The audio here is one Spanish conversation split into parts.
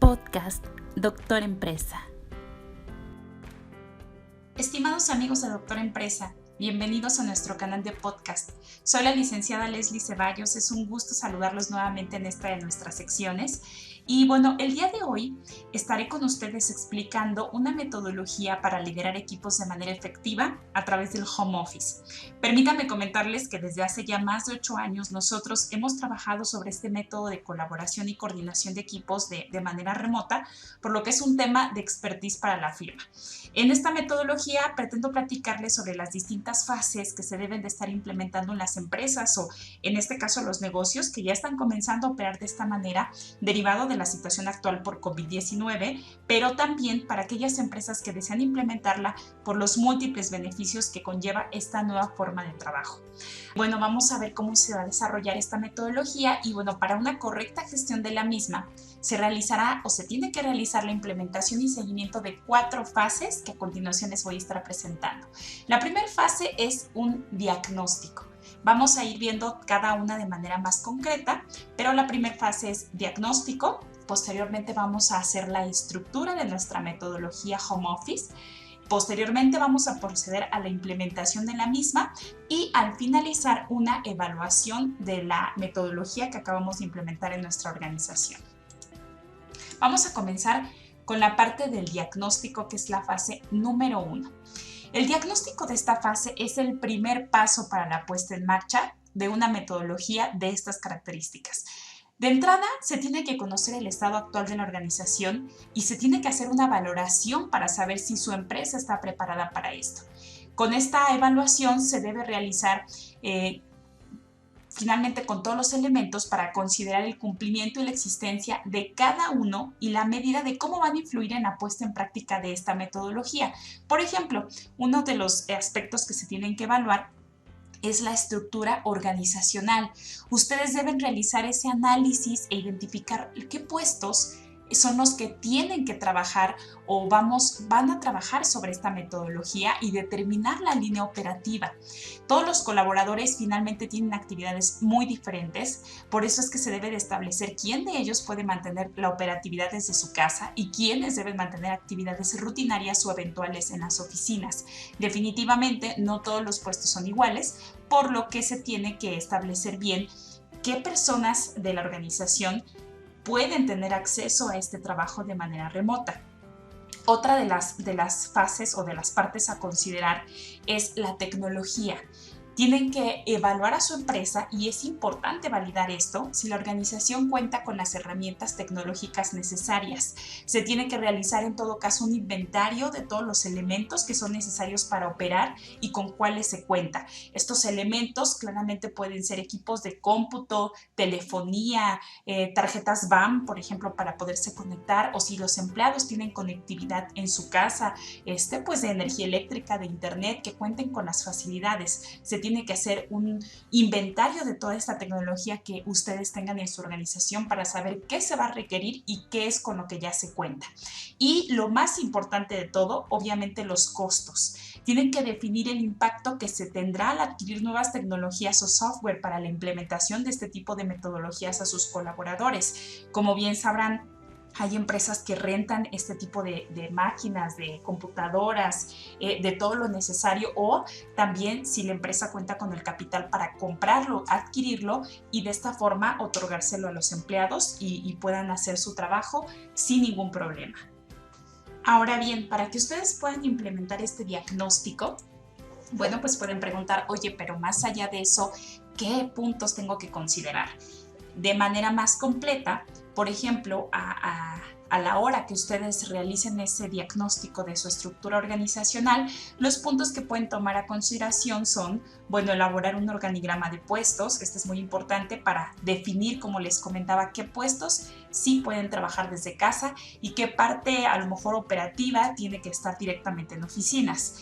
Podcast Doctor Empresa. Estimados amigos de Doctor Empresa, bienvenidos a nuestro canal de podcast. Soy la licenciada Leslie Ceballos, es un gusto saludarlos nuevamente en esta de nuestras secciones. Y bueno, el día de hoy estaré con ustedes explicando una metodología para liderar equipos de manera efectiva a través del home office. Permítanme comentarles que desde hace ya más de 8 años nosotros hemos trabajado sobre este método de colaboración y coordinación de equipos de manera remota, por lo que es un tema de expertise para la firma. En esta metodología pretendo platicarles sobre las distintas fases que se deben de estar implementando en las empresas o en este caso los negocios que ya están comenzando a operar de esta manera derivado de la situación actual por COVID-19, pero también para aquellas empresas que desean implementarla por los múltiples beneficios que conlleva esta nueva forma de trabajo. Bueno, vamos a ver cómo se va a desarrollar esta metodología y bueno, para una correcta gestión de la misma se realizará o se tiene que realizar la implementación y seguimiento de 4 fases que a continuación les voy a estar presentando. La primera fase es un diagnóstico. Vamos a ir viendo cada una de manera más concreta, pero la primera fase es diagnóstico. Posteriormente vamos a hacer la estructura de nuestra metodología home office. Posteriormente vamos a proceder a la implementación de la misma y al finalizar una evaluación de la metodología que acabamos de implementar en nuestra organización. Vamos a comenzar con la parte del diagnóstico, que es la fase número 1. El diagnóstico de esta fase es el primer paso para la puesta en marcha de una metodología de estas características. De entrada, se tiene que conocer el estado actual de la organización y se tiene que hacer una valoración para saber si su empresa está preparada para esto. Con esta evaluación se debe realizar finalmente con todos los elementos para considerar el cumplimiento y la existencia de cada uno y la medida de cómo van a influir en la puesta en práctica de esta metodología. Por ejemplo, uno de los aspectos que se tienen que evaluar es la estructura organizacional. Ustedes deben realizar ese análisis e identificar qué puestos son los que tienen que trabajar o van a trabajar sobre esta metodología y determinar la línea operativa. Todos los colaboradores finalmente tienen actividades muy diferentes, por eso es que se debe de establecer quién de ellos puede mantener la operatividad desde su casa y quiénes deben mantener actividades rutinarias o eventuales en las oficinas. Definitivamente no todos los puestos son iguales, por lo que se tiene que establecer bien qué personas de la organización pueden tener acceso a este trabajo de manera remota. Otra de las fases o de las partes a considerar es la tecnología. Tienen que evaluar a su empresa y es importante validar esto si la organización cuenta con las herramientas tecnológicas necesarias. Se tiene que realizar en todo caso un inventario de todos los elementos que son necesarios para operar y con cuáles se cuenta. Estos elementos claramente pueden ser equipos de cómputo, telefonía, tarjetas BAM, por ejemplo, para poderse conectar, o si los empleados tienen conectividad en su casa, pues de energía eléctrica, de internet, que cuenten con las facilidades. Se tiene que hacer un inventario de toda esta tecnología que ustedes tengan en su organización para saber qué se va a requerir y qué es con lo que ya se cuenta. Y lo más importante de todo, obviamente los costos. Tienen que definir el impacto que se tendrá al adquirir nuevas tecnologías o software para la implementación de este tipo de metodologías a sus colaboradores. Como bien sabrán, hay empresas que rentan este tipo de máquinas, de computadoras, de todo lo necesario, o también si la empresa cuenta con el capital para comprarlo, adquirirlo y de esta forma otorgárselo a los empleados y puedan hacer su trabajo sin ningún problema. Ahora bien, para que ustedes puedan implementar este diagnóstico, bueno, pues pueden preguntar, oye, pero más allá de eso, ¿qué puntos tengo que considerar? De manera más completa, por ejemplo, a la hora que ustedes realicen ese diagnóstico de su estructura organizacional, los puntos que pueden tomar a consideración son, bueno, elaborar un organigrama de puestos. Este es muy importante para definir, como les comentaba, qué puestos sí pueden trabajar desde casa y qué parte a lo mejor operativa tiene que estar directamente en oficinas.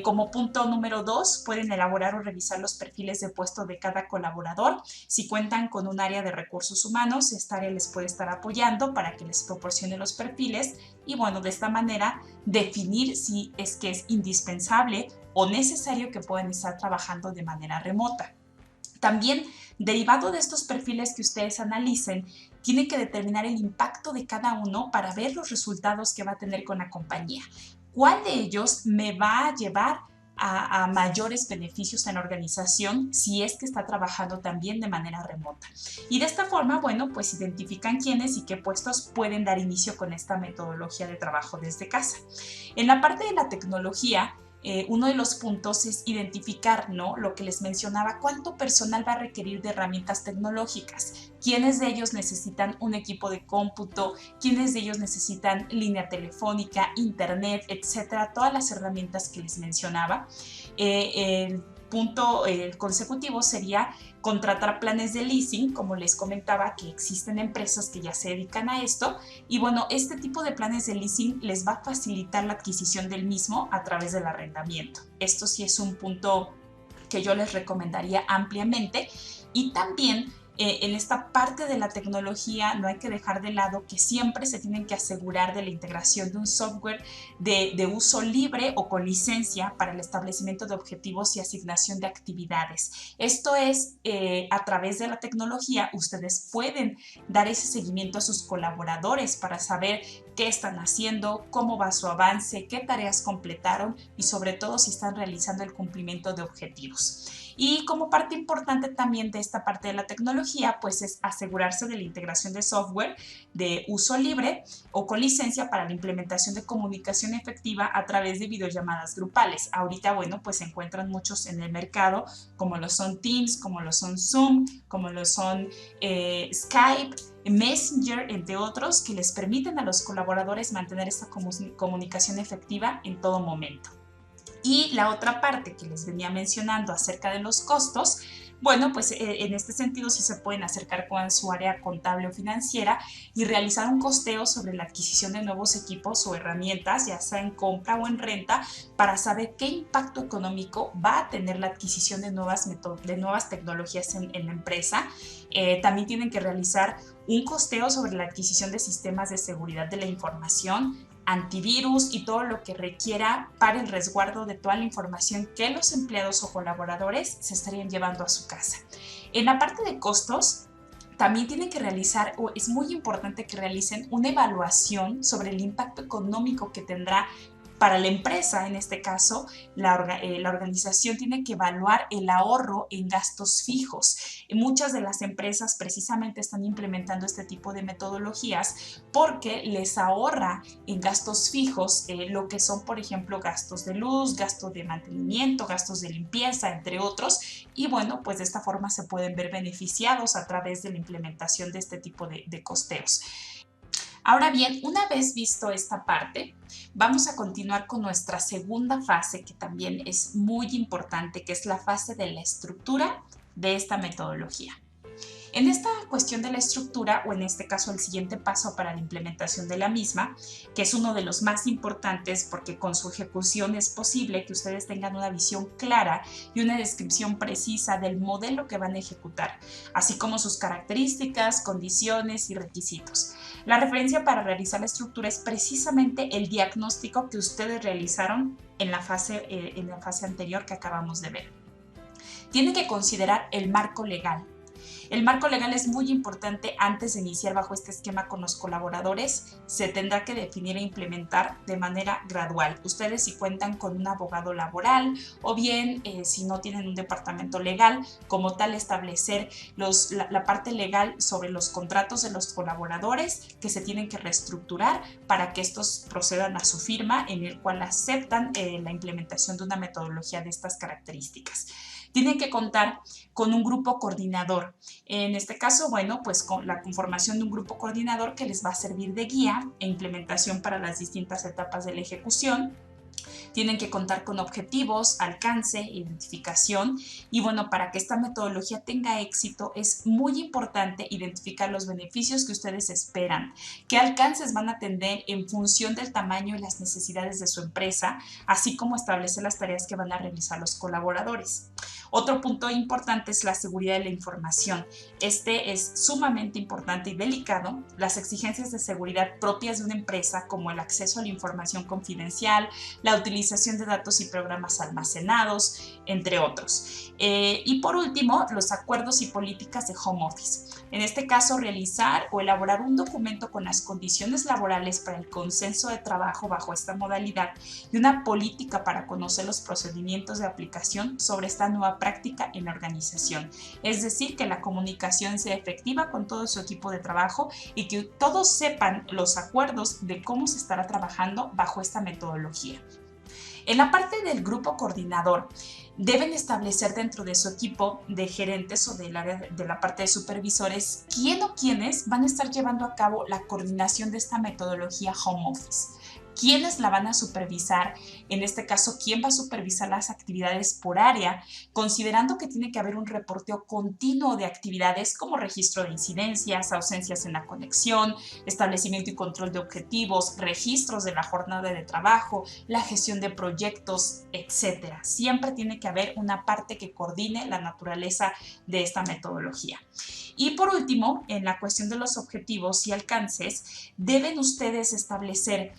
Como punto número 2, pueden elaborar o revisar los perfiles de puesto de cada colaborador. Si cuentan con un área de recursos humanos, esta área les puede estar apoyando para que les proporcione los perfiles y bueno, de esta manera definir si es que es indispensable o necesario que puedan estar trabajando de manera remota. También, derivado de estos perfiles que ustedes analicen, tienen que determinar el impacto de cada uno para ver los resultados que va a tener con la compañía. ¿Cuál de ellos me va a llevar a mayores beneficios en la organización si es que está trabajando también de manera remota? Y de esta forma, bueno, pues identifican quiénes y qué puestos pueden dar inicio con esta metodología de trabajo desde casa. En la parte de la tecnología, uno de los puntos es identificar, ¿no?, lo que les mencionaba, cuánto personal va a requerir de herramientas tecnológicas, quiénes de ellos necesitan un equipo de cómputo, quiénes de ellos necesitan línea telefónica, internet, etcétera, todas las herramientas que les mencionaba. El punto consecutivo sería contratar planes de leasing, como les comentaba, que existen empresas que ya se dedican a esto, y bueno, este tipo de planes de leasing les va a facilitar la adquisición del mismo a través del arrendamiento. Esto sí es un punto que yo les recomendaría ampliamente. Y también en esta parte de la tecnología no hay que dejar de lado que siempre se tienen que asegurar de la integración de un software de uso libre o con licencia para el establecimiento de objetivos y asignación de actividades. Esto es, a través de la tecnología, ustedes pueden dar ese seguimiento a sus colaboradores para saber qué están haciendo, cómo va su avance, qué tareas completaron y sobre todo si están realizando el cumplimiento de objetivos. Y como parte importante también de esta parte de la tecnología, pues es asegurarse de la integración de software de uso libre o con licencia para la implementación de comunicación efectiva a través de videollamadas grupales. Ahorita, bueno, pues se encuentran muchos en el mercado, como lo son Teams, como lo son Zoom, como lo son Skype, Messenger, entre otros, que les permiten a los colaboradores mantener esta comunicación efectiva en todo momento. Y la otra parte que les venía mencionando acerca de los costos, bueno, pues en este sentido sí se pueden acercar con su área contable o financiera y realizar un costeo sobre la adquisición de nuevos equipos o herramientas, ya sea en compra o en renta, para saber qué impacto económico va a tener la adquisición de nuevas tecnologías en la empresa. También tienen que realizar un costeo sobre la adquisición de sistemas de seguridad de la información, antivirus y todo lo que requiera para el resguardo de toda la información que los empleados o colaboradores se estarían llevando a su casa. En la parte de costos, también tienen que realizar, o es muy importante que realicen una evaluación sobre el impacto económico que tendrá para la empresa. En este caso, la organización tiene que evaluar el ahorro en gastos fijos. Muchas de las empresas precisamente están implementando este tipo de metodologías porque les ahorra en gastos fijos lo que son, por ejemplo, gastos de luz, gastos de mantenimiento, gastos de limpieza, entre otros. Y bueno, pues de esta forma se pueden ver beneficiados a través de la implementación de este tipo de costeos. Ahora bien, una vez visto esta parte, vamos a continuar con nuestra segunda fase, que también es muy importante, que es la fase de la estructura de esta metodología. En esta cuestión de la estructura, o en este caso el siguiente paso para la implementación de la misma, que es uno de los más importantes porque con su ejecución es posible que ustedes tengan una visión clara y una descripción precisa del modelo que van a ejecutar, así como sus características, condiciones y requisitos. La referencia para realizar la estructura es precisamente el diagnóstico que ustedes realizaron en la fase anterior que acabamos de ver. Tienen que considerar el marco legal. El marco legal es muy importante antes de iniciar bajo este esquema con los colaboradores. Se tendrá que definir e implementar de manera gradual. Ustedes si cuentan con un abogado laboral o bien si no tienen un departamento legal, como tal establecer la parte legal sobre los contratos de los colaboradores que se tienen que reestructurar para que estos procedan a su firma en el cual aceptan la implementación de una metodología de estas características. Tienen que contar con un grupo coordinador. En este caso, bueno, pues con la conformación de un grupo coordinador que les va a servir de guía e implementación para las distintas etapas de la ejecución. Tienen que contar con objetivos, alcance, identificación y bueno, para que esta metodología tenga éxito es muy importante identificar los beneficios que ustedes esperan, qué alcances van a tener en función del tamaño y las necesidades de su empresa, así como establecer las tareas que van a realizar los colaboradores. Otro punto importante es la seguridad de la información. Este es sumamente importante y delicado. Las exigencias de seguridad propias de una empresa, como el acceso a la información confidencial, la utilización de datos y programas almacenados, entre otros. Y por último, los acuerdos y políticas de home office. En este caso, realizar o elaborar un documento con las condiciones laborales para el consenso de trabajo bajo esta modalidad y una política para conocer los procedimientos de aplicación sobre esta nueva práctica en la organización. Es decir, que la comunicación sea efectiva con todo su equipo de trabajo y que todos sepan los acuerdos de cómo se estará trabajando bajo esta metodología. En la parte del grupo coordinador, deben establecer dentro de su equipo de gerentes o del área de la parte de supervisores quién o quiénes van a estar llevando a cabo la coordinación de esta metodología home office. ¿Quiénes la van a supervisar? En este caso, ¿quién va a supervisar las actividades por área? Considerando que tiene que haber un reporteo continuo de actividades como registro de incidencias, ausencias en la conexión, establecimiento y control de objetivos, registros de la jornada de trabajo, la gestión de proyectos, etc. Siempre tiene que haber una parte que coordine la naturaleza de esta metodología. Y por último, en la cuestión de los objetivos y alcances, deben ustedes establecer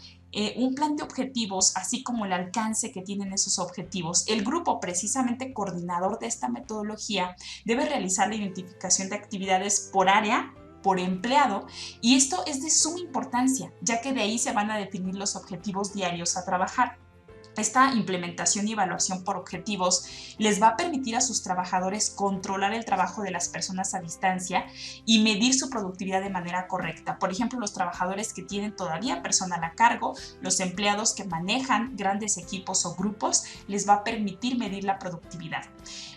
un plan de objetivos, así como el alcance que tienen esos objetivos. El grupo, precisamente coordinador de esta metodología, debe realizar la identificación de actividades por área, por empleado, y esto es de suma importancia, ya que de ahí se van a definir los objetivos diarios a trabajar. Esta implementación y evaluación por objetivos les va a permitir a sus trabajadores controlar el trabajo de las personas a distancia y medir su productividad de manera correcta. Por ejemplo, los trabajadores que tienen todavía personal a cargo, los empleados que manejan grandes equipos o grupos, les va a permitir medir la productividad.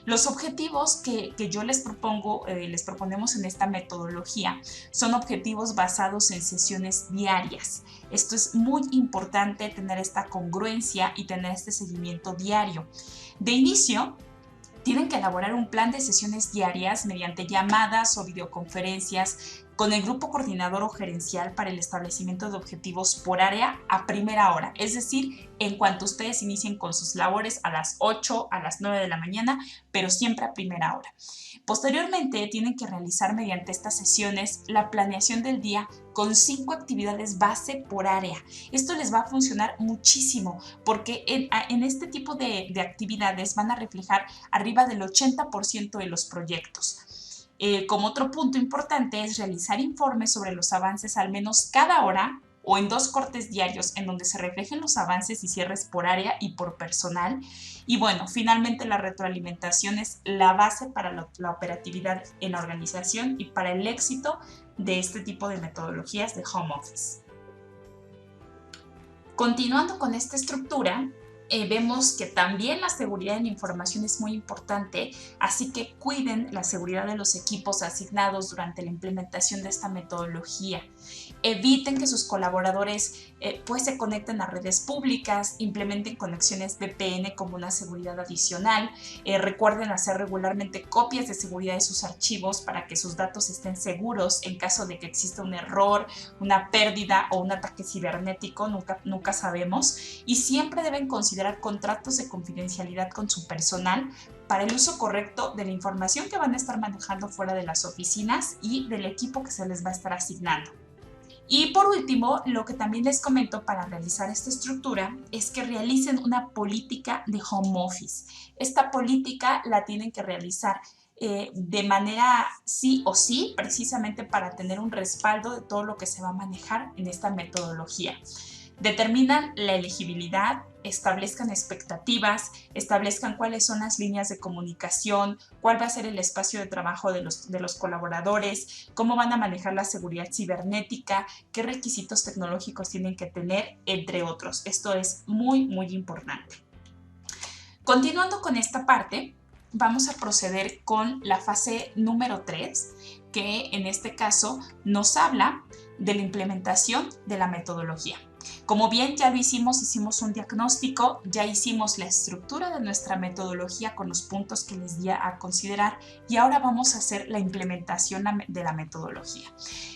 Los objetivos que yo les proponemos en esta metodología son objetivos basados en sesiones diarias. Esto es muy importante, tener esta congruencia y tener este seguimiento diario. De inicio, tienen que elaborar un plan de sesiones diarias mediante llamadas o videoconferencias con el grupo coordinador o gerencial para el establecimiento de objetivos por área a primera hora, es decir, en cuanto ustedes inicien con sus labores a las 8, a las 9 de la mañana, pero siempre a primera hora. Posteriormente, tienen que realizar mediante estas sesiones la planeación del día con 5 actividades base por área. Esto les va a funcionar muchísimo porque en este tipo de actividades van a reflejar arriba del 80% de los proyectos. Como otro punto importante es realizar informes sobre los avances al menos cada hora o en 2 cortes diarios en donde se reflejen los avances y cierres por área y por personal. Y bueno, finalmente la retroalimentación es la base para la operatividad en la organización y para el éxito de este tipo de metodologías de home office. Continuando con esta estructura, vemos que también la seguridad en la información es muy importante, así que cuiden la seguridad de los equipos asignados durante la implementación de esta metodología. Eviten que sus colaboradores se conecten a redes públicas, implementen conexiones VPN como una seguridad adicional, recuerden hacer regularmente copias de seguridad de sus archivos para que sus datos estén seguros en caso de que exista un error, una pérdida o un ataque cibernético, nunca sabemos, y siempre deben considerar contratos de confidencialidad con su personal para el uso correcto de la información que van a estar manejando fuera de las oficinas y del equipo que se les va a estar asignando. Y por último, lo que también les comento para realizar esta estructura es que realicen una política de home office. Esta política la tienen que realizar de manera sí o sí, precisamente para tener un respaldo de todo lo que se va a manejar en esta metodología. Determinan la elegibilidad, establezcan expectativas, establezcan cuáles son las líneas de comunicación, cuál va a ser el espacio de trabajo de los colaboradores, cómo van a manejar la seguridad cibernética, qué requisitos tecnológicos tienen que tener, entre otros. Esto es muy, muy importante. Continuando con esta parte, vamos a proceder con la fase número 3, que en este caso nos habla de la implementación de la metodología. Como bien ya lo hicimos un diagnóstico, ya hicimos la estructura de nuestra metodología con los puntos que les di a considerar y ahora vamos a hacer la implementación de la metodología.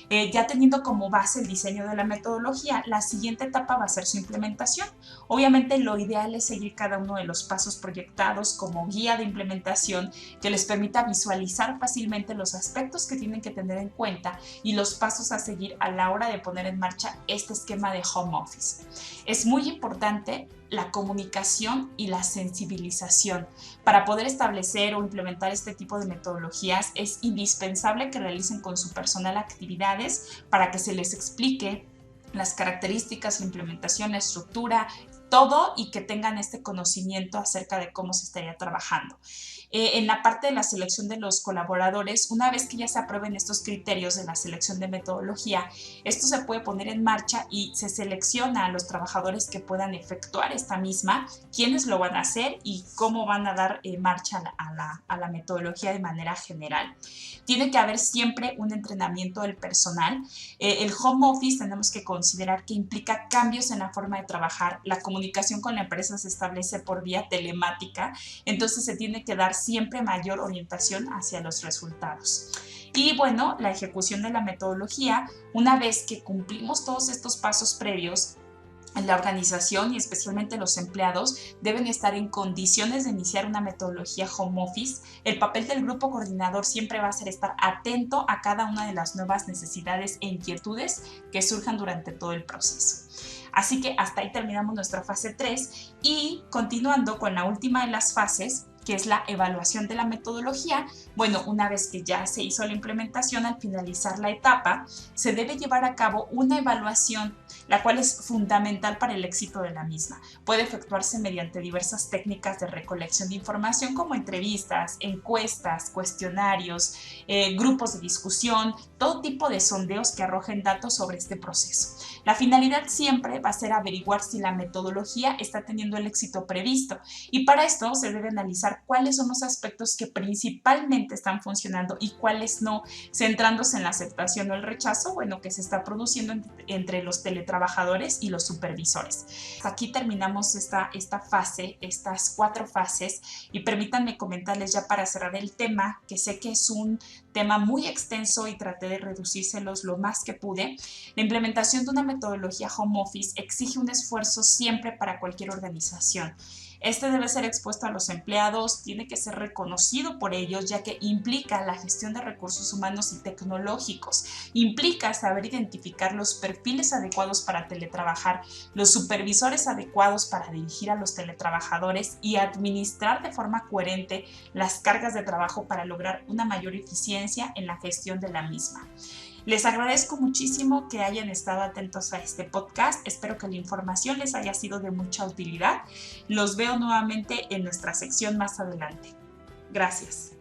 Ya teniendo como base el diseño de la metodología, la siguiente etapa va a ser su implementación. Obviamente lo ideal es seguir cada uno de los pasos proyectados como guía de implementación que les permita visualizar fácilmente los aspectos que tienen que tener en cuenta y los pasos a seguir a la hora de poner en marcha este esquema de home office. Es muy importante la comunicación y la sensibilización. Para poder establecer o implementar este tipo de metodologías es indispensable que realicen con su personal actividades para que se les explique las características, la implementación, la estructura, todo, y que tengan este conocimiento acerca de cómo se estaría trabajando. En la parte de la selección de los colaboradores, una vez que ya se aprueben estos criterios de la selección de metodología, esto se puede poner en marcha y se selecciona a los trabajadores que puedan efectuar esta misma, quiénes lo van a hacer y cómo van a dar marcha a la metodología de manera general. Tiene que haber siempre un entrenamiento del personal. El home office tenemos que considerar que implica cambios en la forma de trabajar. La comunicación con la empresa se establece por vía telemática, entonces se tiene que dar siempre mayor orientación hacia los resultados. Y bueno, la ejecución de la metodología, una vez que cumplimos todos estos pasos previos, la organización y especialmente los empleados deben estar en condiciones de iniciar una metodología home office. El papel del grupo coordinador siempre va a ser estar atento a cada una de las nuevas necesidades e inquietudes que surjan durante todo el proceso. Así que hasta ahí terminamos nuestra fase 3 y continuando con la última de las fases, que es la evaluación de la metodología. Bueno, una vez que ya se hizo la implementación, al finalizar la etapa, se debe llevar a cabo una evaluación, la cual es fundamental para el éxito de la misma. Puede efectuarse mediante diversas técnicas de recolección de información como entrevistas, encuestas, cuestionarios, grupos de discusión, todo tipo de sondeos que arrojen datos sobre este proceso. La finalidad siempre va a ser averiguar si la metodología está teniendo el éxito previsto, y para esto se debe analizar cuáles son los aspectos que principalmente están funcionando y cuáles no, centrándose en la aceptación o el rechazo, bueno, que se está produciendo entre los teletrabajadores y los supervisores. Aquí terminamos esta fase, estas 4 fases, y permítanme comentarles ya para cerrar el tema, que sé que es un tema muy extenso y traté de reducírselos lo más que pude. La implementación de una metodología home office exige un esfuerzo siempre para cualquier organización. Este debe ser expuesto a los empleados, tiene que ser reconocido por ellos, ya que implica la gestión de recursos humanos y tecnológicos, implica saber identificar los perfiles adecuados para teletrabajar, los supervisores adecuados para dirigir a los teletrabajadores y administrar de forma coherente las cargas de trabajo para lograr una mayor eficiencia en la gestión de la misma. Les agradezco muchísimo que hayan estado atentos a este podcast. Espero que la información les haya sido de mucha utilidad. Los veo nuevamente en nuestra sección más adelante. Gracias.